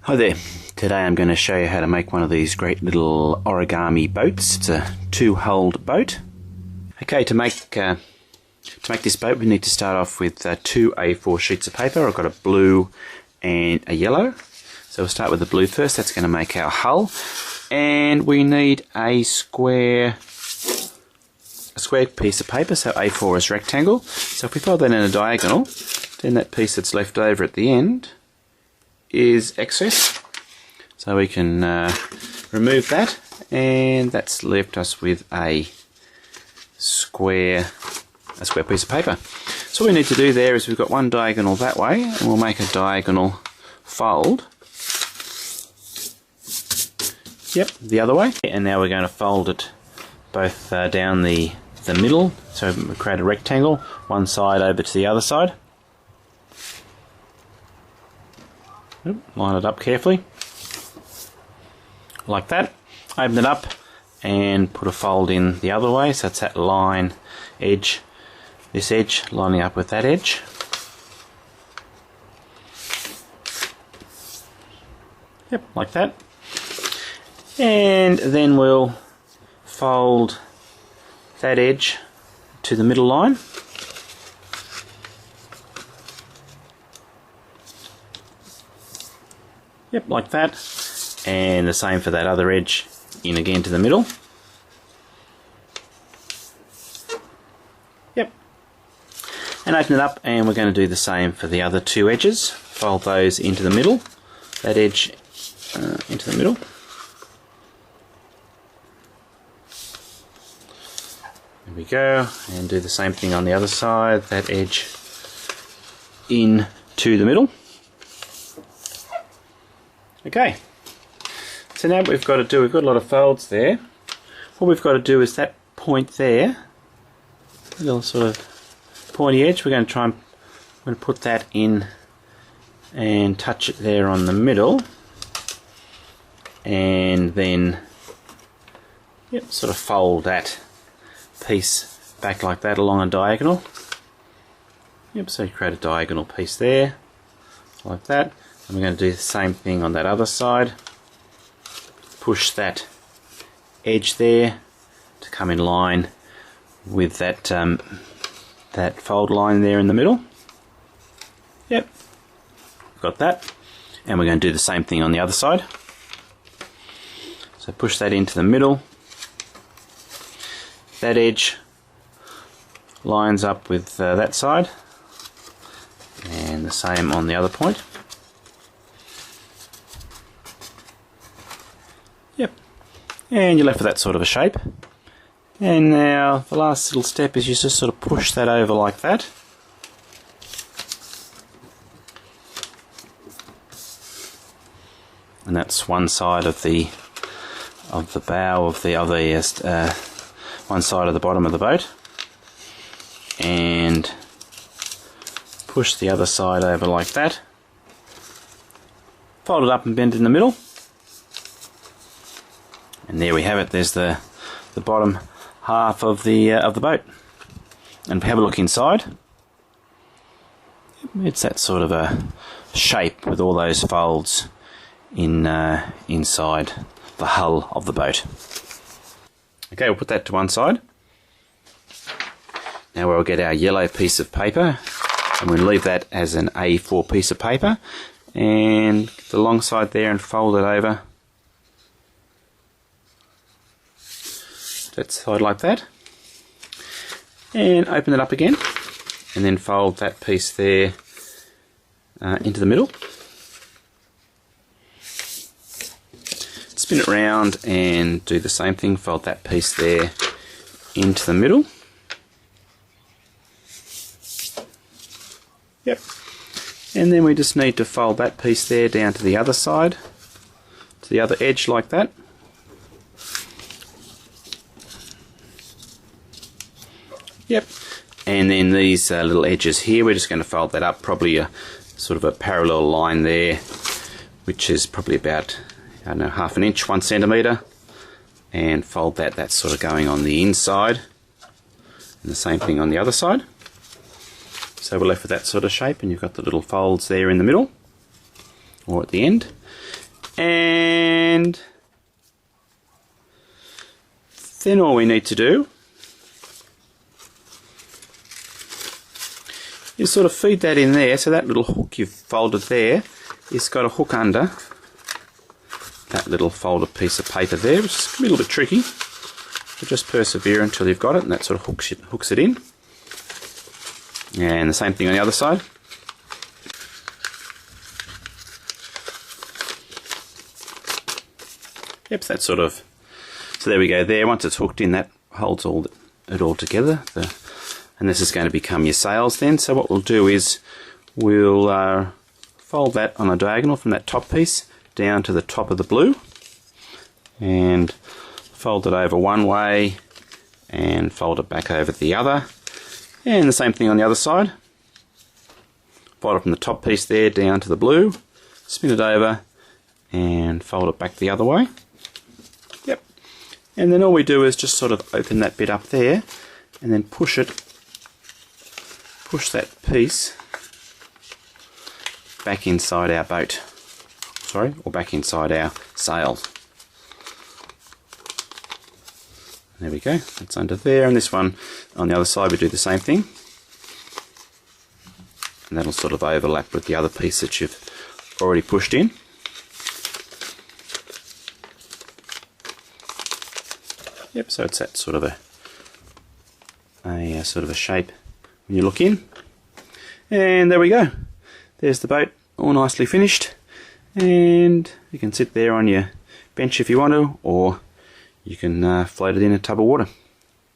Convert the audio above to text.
Hi there, today I'm going to show you how to make one of these great little origami boats. It's a two-hulled boat. Okay, to make this boat we need to start off with two A4 sheets of paper. I've got a blue and a yellow. So we'll start with the blue first, that's going to make our hull. And we need a square piece of paper, so A4 is rectangle. So if we fold that in a diagonal, then that piece that's left over at the end is excess, so we can remove that, and that's left us with a square piece of paper. So what we need to do there is we've got one diagonal that way, and we'll make a diagonal fold. Yep, the other way, and now we're going to fold it both down the middle, so we create a rectangle, one side over to the other side. Line it up carefully, like that. Open it up and put a fold in the other way, so it's that line edge, this edge lining up with that edge. Yep, like that. And then we'll fold that edge to the middle line. Yep, like that, and the same for that other edge, in again to the middle. Yep, and open it up, and we're going to do the same for the other two edges. Fold those into the middle, that edge into the middle. There we go, and do the same thing on the other side, that edge in to the middle. Okay, so now what we've got to do, we've got a lot of folds there. What we've got to do is that point there, a little sort of pointy edge, we're going to put that in and touch it there on the middle, and then sort of fold that piece back like that along a diagonal. Yep, so you create a diagonal piece there, like that. And we're going to do the same thing on that other side. Push that edge there to come in line with that that fold line there in the middle. Yep, got that. And we're going to do the same thing on the other side. So push that into the middle. That edge lines up with that side, and the same on the other point. Yep, and you're left with that sort of a shape. And now the last little step is you just sort of push that over like that. And that's one side of the bow of the one side of the bottom of the boat. And push the other side over like that. Fold it up and bend it in the middle. And there we have it. There's the bottom half of the boat. And if we have a look inside, it's that sort of a shape with all those folds inside the hull of the boat. Okay, we'll put that to one side. Now we'll get our yellow piece of paper, and we'll leave that as an A4 piece of paper, and get the long side there and fold it over that side like that, and open it up again, and then fold that piece there into the middle. Spin it round and do the same thing, fold that piece there into the middle. Yep, and then we just need to fold that piece there down to the other side, to the other edge like that. Yep, and then these little edges here, we're just going to fold that up, probably a sort of a parallel line there, which is probably about, I don't know, 1/2 inch, 1 centimetre, and fold that. That's sort of going on the inside, and the same thing on the other side. So we're left with that sort of shape, and you've got the little folds there in the middle or at the end. And then all we need to do is sort of feed that in there. So that little hook you've folded there is got a hook under that little folded piece of paper there, which is a little bit tricky, but just persevere until you've got it, and that sort of hooks it in. And the same thing on the other side. Yep, so that's sort of, so there we go there. Once it's hooked in, that holds it all together. And this is going to become your sails then. So what we'll do is we'll fold that on a diagonal from that top piece down to the top of the blue, and fold it over one way and fold it back over the other, and the same thing on the other side. Fold it from the top piece there down to the blue, spin it over and fold it back the other way. Yep. And then all we do is just sort of open that bit up there and then push that piece back inside our boat. Or back inside our sails. There we go, that's under there, and this one on the other side we do the same thing. And that'll sort of overlap with the other piece that you've already pushed in. Yep, so it's that sort of a sort of a shape when you look in. And there we go. There's the boat all nicely finished. And you can sit there on your bench if you want to, or you can float it in a tub of water.